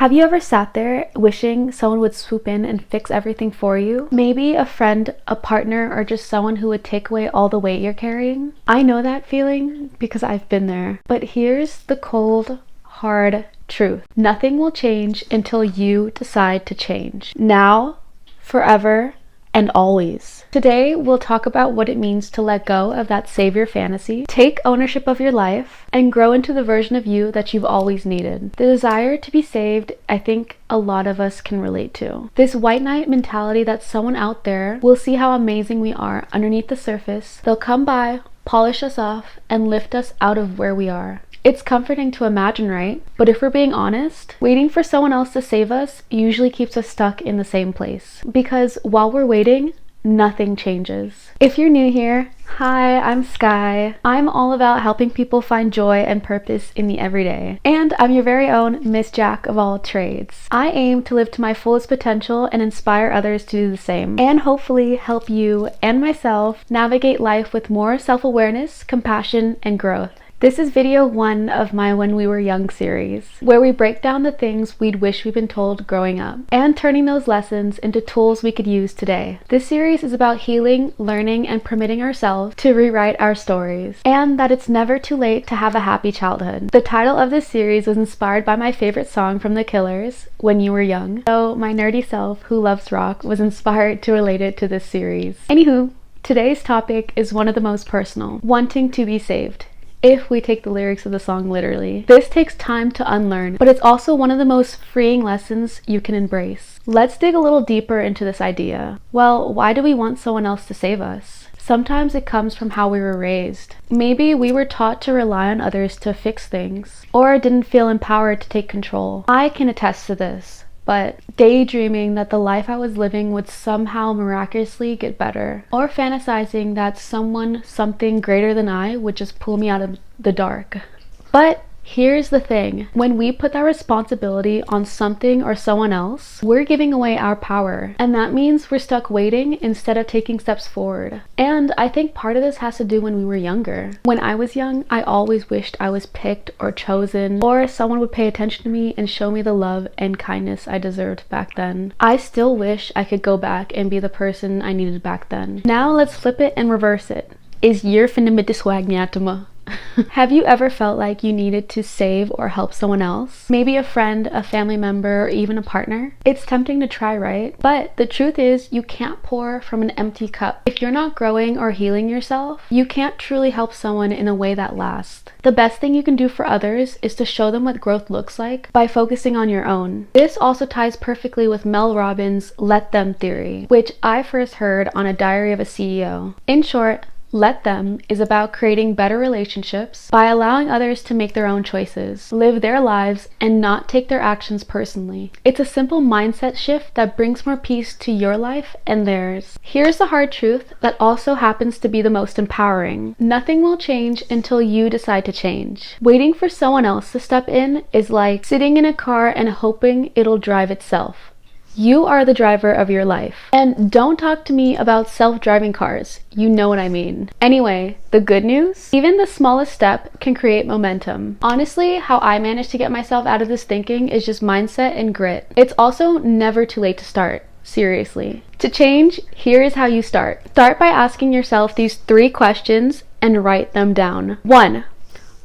Have you ever sat there wishing someone would swoop in and fix everything for you? Maybe a friend, a partner, or just someone who would take away all the weight you're carrying? I know that feeling because I've been there. But here's the cold, hard truth. Nothing will change until you decide to change. Now, forever, and always. Today, we'll talk about what it means to let go of that savior fantasy, take ownership of your life, and grow into the version of you that you've always needed. The desire to be saved, I think a lot of us can relate to. This white knight mentality that someone out there will see how amazing we are underneath the surface. They'll come by, polish us off, and lift us out of where we are. It's comforting to imagine, right? But if we're being honest, waiting for someone else to save us usually keeps us stuck in the same place. Because while we're waiting, nothing changes. If you're new here, hi, I'm Sky. I'm all about helping people find joy and purpose in the everyday. And I'm your very own Miss Jack of all trades. I aim to live to my fullest potential and inspire others to do the same. And hopefully help you and myself navigate life with more self-awareness, compassion, and growth. This is video 1 of my When We Were Young series, where we break down the things we'd wish we'd been told growing up, and turning those lessons into tools we could use today. This series is about healing, learning, and permitting ourselves to rewrite our stories, and that it's never too late to have a happy childhood. The title of this series was inspired by my favorite song from The Killers, When You Were Young, so my nerdy self, who loves rock, was inspired to relate it to this series. Anywho, today's topic is one of the most personal, wanting to be saved. If we take the lyrics of the song literally. This takes time to unlearn, but it's also one of the most freeing lessons you can embrace. Let's dig a little deeper into this idea. Well, why do we want someone else to save us? Sometimes it comes from how we were raised. Maybe we were taught to rely on others to fix things, or didn't feel empowered to take control. I can attest to this. But daydreaming that the life I was living would somehow miraculously get better, or fantasizing that something greater than I would just pull me out of the dark. But here's the thing, when we put that responsibility on something or someone else, we're giving away our power, and that means we're stuck waiting instead of taking steps forward. And I think part of this has to do when we were younger. When I was young, I always wished I was picked or chosen, or someone would pay attention to me and show me the love and kindness I deserved back then. I still wish I could go back and be the person I needed back then. Now let's flip it and reverse it. Is year finna mit swag nyatama? Have you ever felt like you needed to save or help someone else? Maybe a friend, a family member, or even a partner? It's tempting to try, right? But the truth is, you can't pour from an empty cup. If you're not growing or healing yourself, you can't truly help someone in a way that lasts. The best thing you can do for others is to show them what growth looks like by focusing on your own. This also ties perfectly with Mel Robbins' Let Them theory, which I first heard on a Diary of a CEO. In short, Let Them is about creating better relationships by allowing others to make their own choices, live their lives, and not take their actions personally. It's a simple mindset shift that brings more peace to your life and theirs. Here's the hard truth that also happens to be the most empowering. Nothing will change until you decide to change. Waiting for someone else to step in is like sitting in a car and hoping it'll drive itself. You are the driver of your life. And don't talk to me about self-driving cars. You know what I mean. Anyway, the good news? Even the smallest step can create momentum. Honestly, how I managed to get myself out of this thinking is just mindset and grit. It's also never too late to start. Seriously. To change, here is how you start. Start by asking yourself these 3 questions and write them down. 1.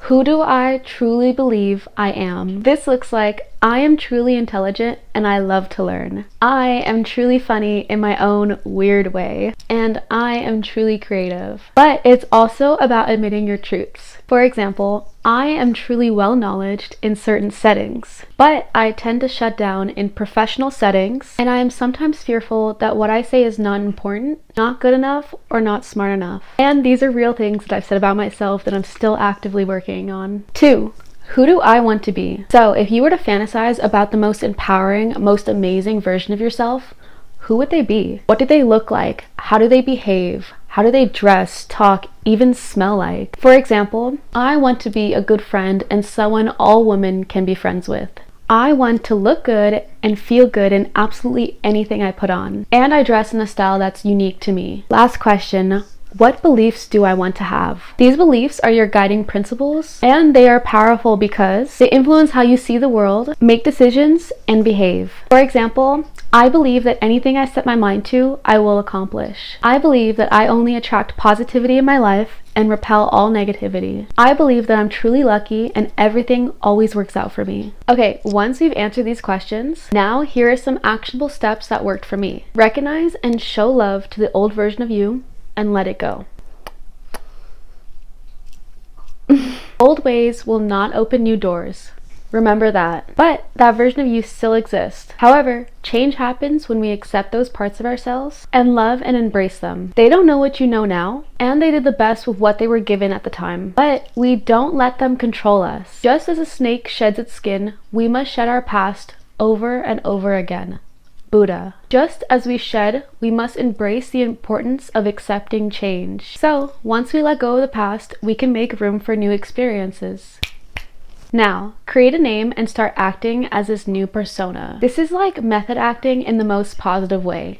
Who do I truly believe I am? This looks like I am truly intelligent and I love to learn. I am truly funny in my own weird way. And I am truly creative. But it's also about admitting your truths. For example, I am truly well-knowledged in certain settings, but I tend to shut down in professional settings, and I am sometimes fearful that what I say is not important, not good enough, or not smart enough. And these are real things that I've said about myself that I'm still actively working on. 2. Who do I want to be? So if you were to fantasize about the most empowering, most amazing version of yourself, who would they be? What do they look like? How do they behave? How do they dress, talk, even smell like? For example, I want to be a good friend and someone all women can be friends with. I want to look good and feel good in absolutely anything I put on. And I dress in a style that's unique to me. Last question, What beliefs do I want to have? These beliefs are your guiding principles, and they are powerful because they influence how you see the world, make decisions, and behave. For example, I believe that anything I set my mind to, I will accomplish. I believe that I only attract positivity in my life and repel all negativity. I believe that I'm truly lucky and everything always works out for me. Okay, once we've answered these questions, now here are some actionable steps that worked for me. Recognize and show love to the old version of you and let it go. Old ways will not open new doors. Remember that. But that version of you still exists. However, change happens when we accept those parts of ourselves and love and embrace them. They don't know what you know now, and they did the best with what they were given at the time. But we don't let them control us. Just as a snake sheds its skin, we must shed our past over and over again. Buddha. Just as we shed, we must embrace the importance of accepting change. So, once we let go of the past, we can make room for new experiences. Now, create a name and start acting as this new persona. This is like method acting in the most positive way.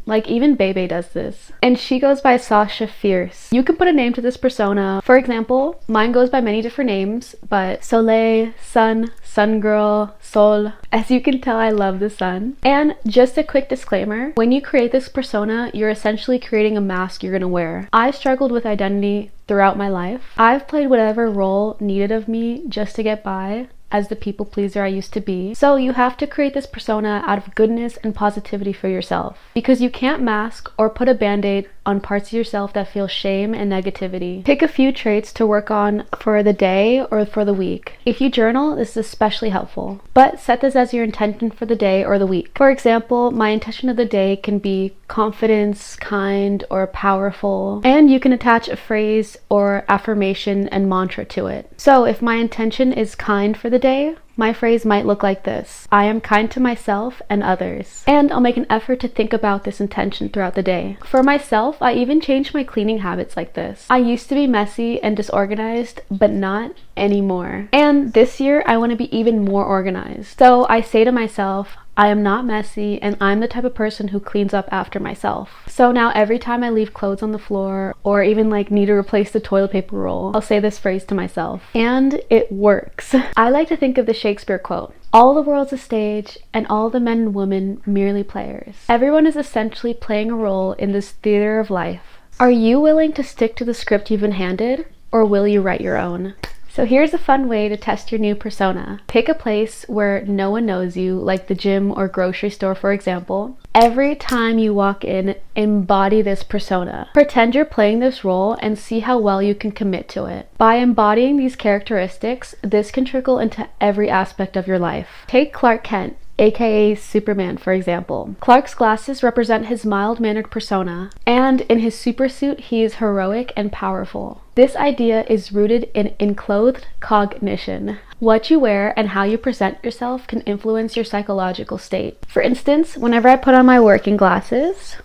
Like even Bebe does this. And she goes by Sasha Fierce. You can put a name to this persona. For example, mine goes by many different names, but Soleil, Sun, Sun Girl, Sol. As you can tell, I love the sun. And just a quick disclaimer, when you create this persona, you're essentially creating a mask you're gonna wear. I struggled with identity throughout my life. I've played whatever role needed of me just to get by as the people pleaser I used to be. So you have to create this persona out of goodness and positivity for yourself, because you can't mask or put a band-aid on parts of yourself that feel shame and negativity. Pick a few traits to work on for the day or for the week. If you journal, this is especially helpful, but set this as your intention for the day or the week. For example, my intention of the day can be confidence, kind, or powerful, and you can attach a phrase or affirmation and mantra to it. So if my intention is kind for the day, my phrase might look like this: I am kind to myself and others. And I'll make an effort to think about this intention throughout the day. For myself, I even changed my cleaning habits like this. I used to be messy and disorganized, but not anymore. And this year, I want to be even more organized. So I say to myself, I am not messy, and I'm the type of person who cleans up after myself. So now every time I leave clothes on the floor or even like need to replace the toilet paper roll, I'll say this phrase to myself. And it works. I like to think of the Shakespeare quote: all the world's a stage, and all the men and women merely players. Everyone is essentially playing a role in this theater of life. Are you willing to stick to the script you've been handed, or will you write your own? So here's a fun way to test your new persona. Pick a place where no one knows you, like the gym or grocery store, for example. Every time you walk in, embody this persona. Pretend you're playing this role and see how well you can commit to it. By embodying these characteristics, this can trickle into every aspect of your life. Take Clark Kent, aka Superman, for example. Clark's glasses represent his mild-mannered persona, and in his supersuit, he is heroic and powerful. This idea is rooted in enclothed cognition. What you wear and how you present yourself can influence your psychological state. For instance, whenever I put on my working glasses,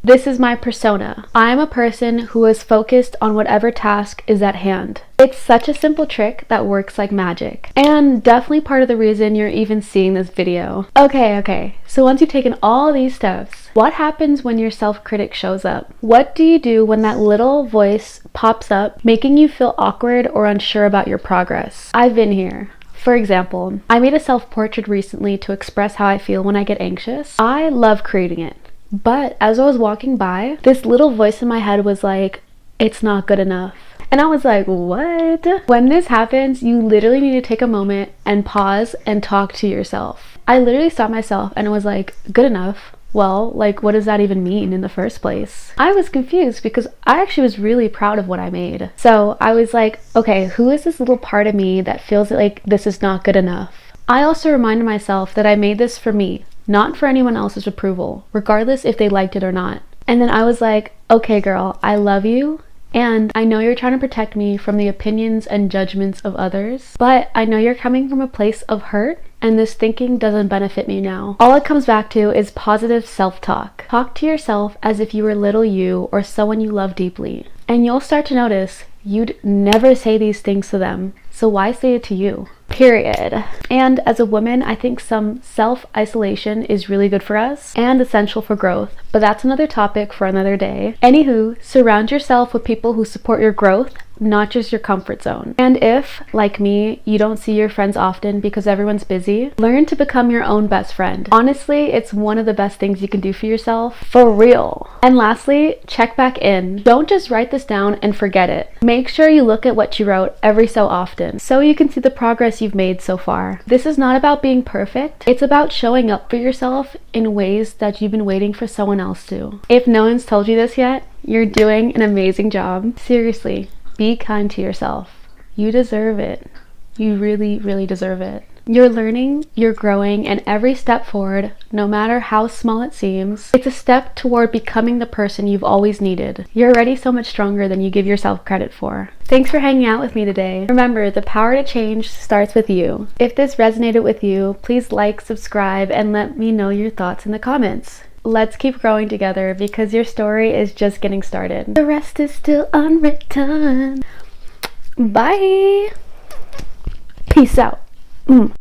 this is my persona. I am a person who is focused on whatever task is at hand. It's such a simple trick that works like magic, and definitely part of the reason you're even seeing this video. Okay, so once you've taken all these steps, what happens when your self-critic shows up? What do you do when that little voice pops up, making you feel awkward or unsure about your progress? I've been here. For example, I made a self-portrait recently to express how I feel when I get anxious. I love creating it. But as I was walking by, this little voice in my head was like, it's not good enough. And I was like, what? When this happens, you literally need to take a moment and pause and talk to yourself. I literally stopped myself and it was like, good enough? Well, like, what does that even mean in the first place? I was confused because I actually was really proud of what I made. So I was like, okay, who is this little part of me that feels like this is not good enough? I also reminded myself that I made this for me, not for anyone else's approval, regardless if they liked it or not. And then I was like, okay girl, I love you, and I know you're trying to protect me from the opinions and judgments of others, but I know you're coming from a place of hurt, and this thinking doesn't benefit me now. All it comes back to is positive self-talk. Talk to yourself as if you were little you or someone you love deeply, and you'll start to notice you'd never say these things to them, so why say it to you? period. And as a woman, I think some self-isolation is really good for us and essential for growth, but that's another topic for another day. Anywho, surround yourself with people who support your growth, not just your comfort zone. And if, like me, you don't see your friends often because everyone's busy, learn to become your own best friend. Honestly, it's one of the best things you can do for yourself, for real. And lastly, check back in. Don't just write this down and forget it. Make sure you look at what you wrote every so often, so you can see the progress you've made so far. This is not about being perfect, it's about showing up for yourself in ways that you've been waiting for someone else to. If no one's told you this yet, you're doing an amazing job. Seriously. Be kind to yourself. You deserve it. You really, really deserve it. You're learning, you're growing, and every step forward, no matter how small it seems, it's a step toward becoming the person you've always needed. You're already so much stronger than you give yourself credit for. Thanks for hanging out with me today. Remember, the power to change starts with you. If this resonated with you, please like, subscribe, and let me know your thoughts in the comments. Let's keep growing together because your story is just getting started. The rest is still unwritten. Bye. Peace out.